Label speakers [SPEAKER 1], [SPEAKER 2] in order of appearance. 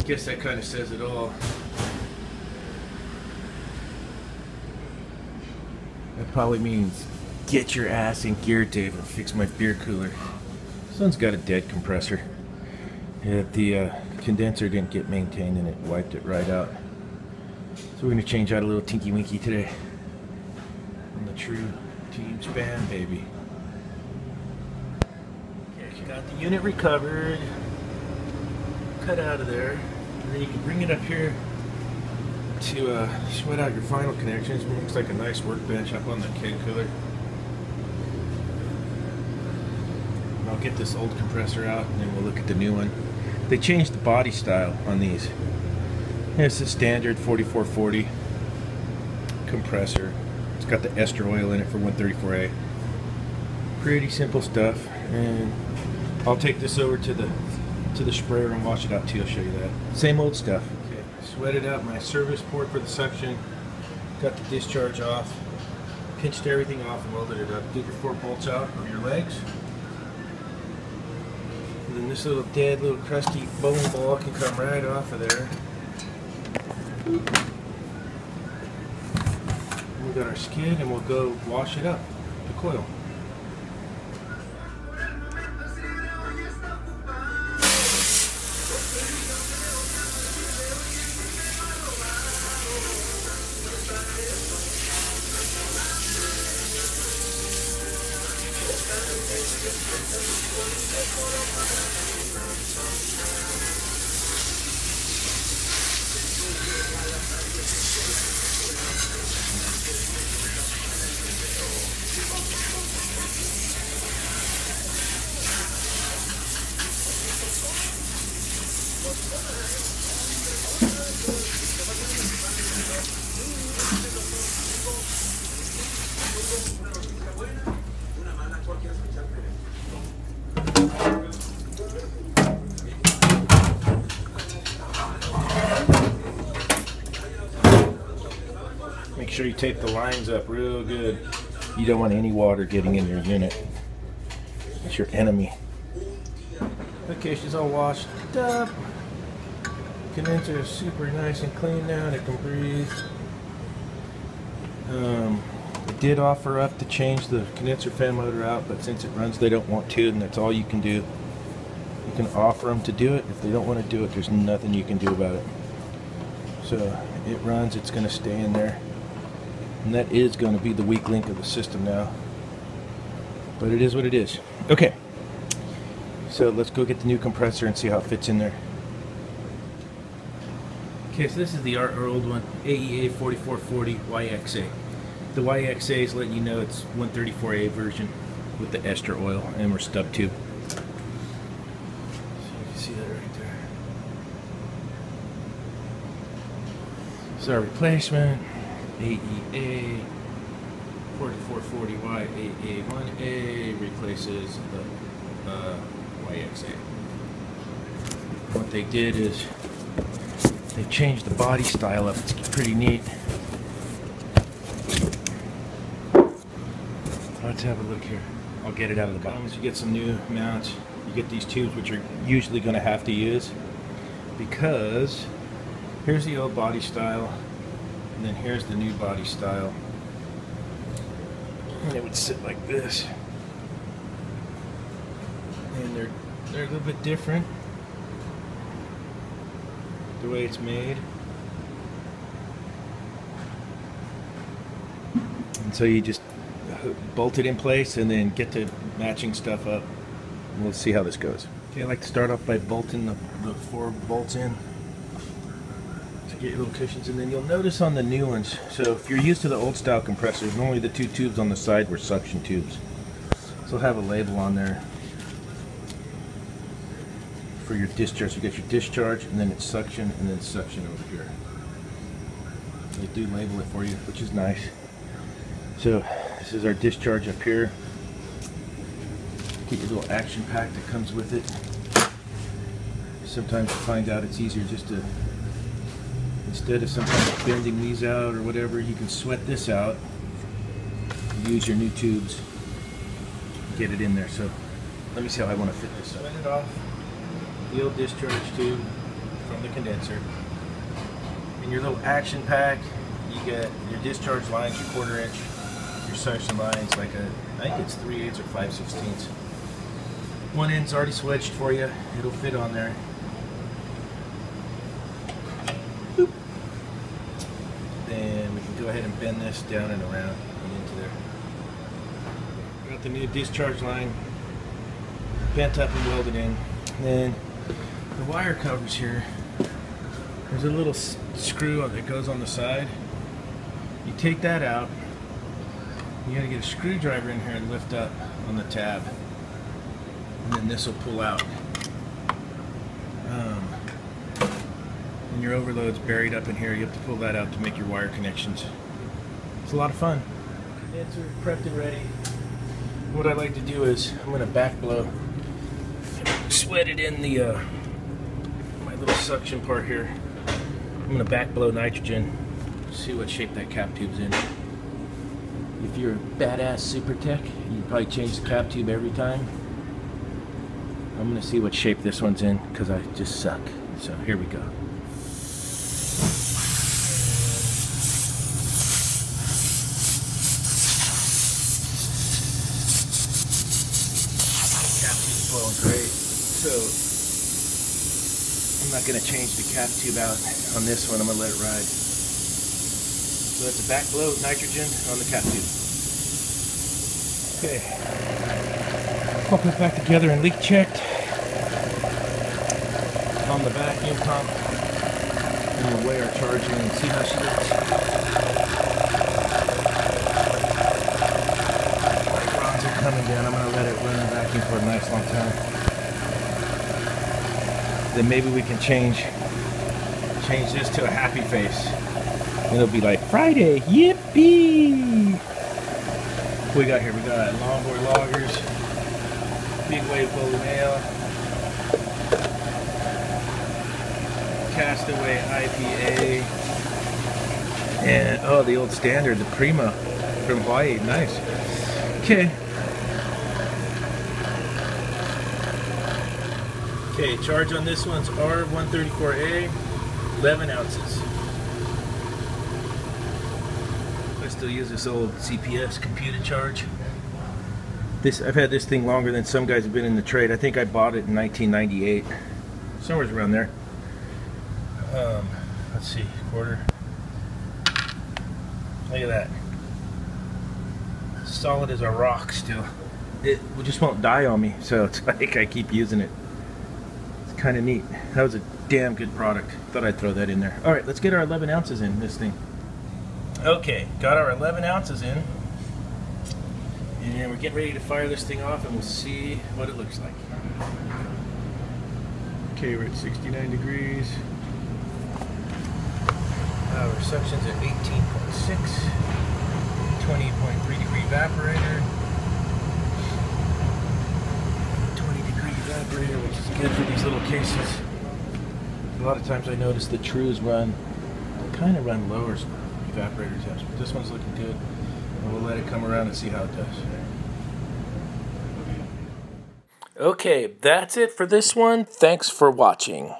[SPEAKER 1] guess that kind of says it all. That probably means get your ass in gear, Dave, and fix my beer cooler. This one's got a dead compressor. Yeah, the condenser didn't get maintained and it wiped it right out. So we're going to change out a little Tinky Winky today. On the true team span, baby. Okay, got the unit recovered. Cut out of there. And then you can bring it up here to sweat out your final connections. It looks like a nice workbench up on the keg cooler. And I'll get this old compressor out and then we'll look at the new one. They changed the body style on these. It's a standard 4440 compressor. It's got the ester oil in it for 134A. Pretty simple stuff. And I'll take this over to the sprayer and wash it out too. I'll show you that. Same old stuff. Okay, sweated out my service port for the suction. Got the discharge off. Pinched everything off and welded it up. Get your 4 bolts out of your legs. And then this little dead, little crusty bone ball can come right off of there. We got our skid and we'll go wash it up, the coil. Make sure you tape the lines up real good. You don't want any water getting in your unit. It's your enemy. Okay, she's all washed up. Condenser is super nice and clean now, and it can breathe. They did offer up to change the condenser fan motor out, but since it runs, they don't want to, and that's all you can do. You can offer them to do it. If they don't want to do it, there's nothing you can do about it. So it runs, it's going to stay in there. And that is going to be the weak link of the system now. But it is what it is. Okay. So let's go get the new compressor and see how it fits in there. Okay, so this is our old one, AEA 4440 YXA. The YXA is letting you know it's 134A version with the ester oil, and we're stub tube. So you can see that right there. So our replacement, AEA 4440Y AA1A replaces the YXA. What they did is they changed the body style up. It's pretty neat. Let's have a look here. I'll get it out of the box. You get some new mounts. You get these tubes, which you're usually going to have to use, because here's the old body style, and then here's the new body style. And it would sit like this. And they're a little bit different, the way it's made. And so you just bolt it in place and then get to matching stuff up. And we'll see how this goes. Okay, I like to start off by bolting the 4 bolts in to get your little cushions, and then you'll notice on the new ones, so if you're used to the old style compressors, normally the 2 tubes on the side were suction tubes. So they'll have a label on there for your discharge. You get your discharge, and then it's suction, and then suction over here. They do label it for you, which is nice. So this is our discharge up here. Get your little action pack that comes with it. Sometimes you find out it's easier just to, instead of sometimes bending these out or whatever, you can sweat this out. Use your new tubes. Get it in there. So let me see how I want to fit this. Sweat it off. The old discharge tube. from the condenser. In your little action pack, you get your discharge lines, your 1/4 inch, your suction lines, like I think it's 3/8 or 5/16. One end's already switched for you. It'll fit on there. Boop. Then we can go ahead and bend this down and around and into there. Got the new discharge line bent up and welded in. And then the wire covers here. There's a little screw that goes on the side. You take that out. You got to get a screwdriver in here and lift up on the tab, and then this will pull out. And your overload's buried up in here. You have to pull that out to make your wire connections. It's a lot of fun. Condenser prepped and ready. What I like to do is I'm going to back blow, sweat it in the my little suction part here. I'm going to back blow nitrogen, see what shape that cap tube's in. If you're a badass super tech, you probably change the cap tube every time. I'm going to see what shape this one's in because I just suck. So here we go. Cap tube's blowing great. So I'm not going to change the cap tube out on this one. I'm going to let it ride. So that's a back blow nitrogen on the cap tube. Okay. Pop it back together and leak checked on the vacuum pump. And we'll weigh our charging and see how she looks. Rods are coming down. I'm going to let it run in vacuum for a nice long time. Then maybe we can change this to a happy face. And it'll be like Friday, yippee! What we got here? We got longboard loggers, big wave bowl nail, Castaway IPA, and oh, the old standard, the Prima from Hawaii. Nice. Okay. Okay, charge on this one's R134A, 11 ounces. I still use this old CPS computer charge. I've had this thing longer than some guys have been in the trade. I think I bought it in 1998, somewhere around there. Let's see, 1/4. Look at that, solid as a rock still. It just won't die on me, so it's like I keep using it. It's kind of neat. That was a damn good product. Thought I'd throw that in there. All right, let's get our 11 ounces in this thing. Okay, got our 11 ounces in, and we're getting ready to fire this thing off, and we'll see what it looks like. Okay, we're at 69 degrees. Our suction's at 18.6, 20.3 degree evaporator, 20 degree evaporator, which is good for these little cases. A lot of times I notice the Trues kind of run lower evaporator temps, but this one's looking good, and we'll let it come around and see how it does. Okay, that's it for this one. Thanks for watching.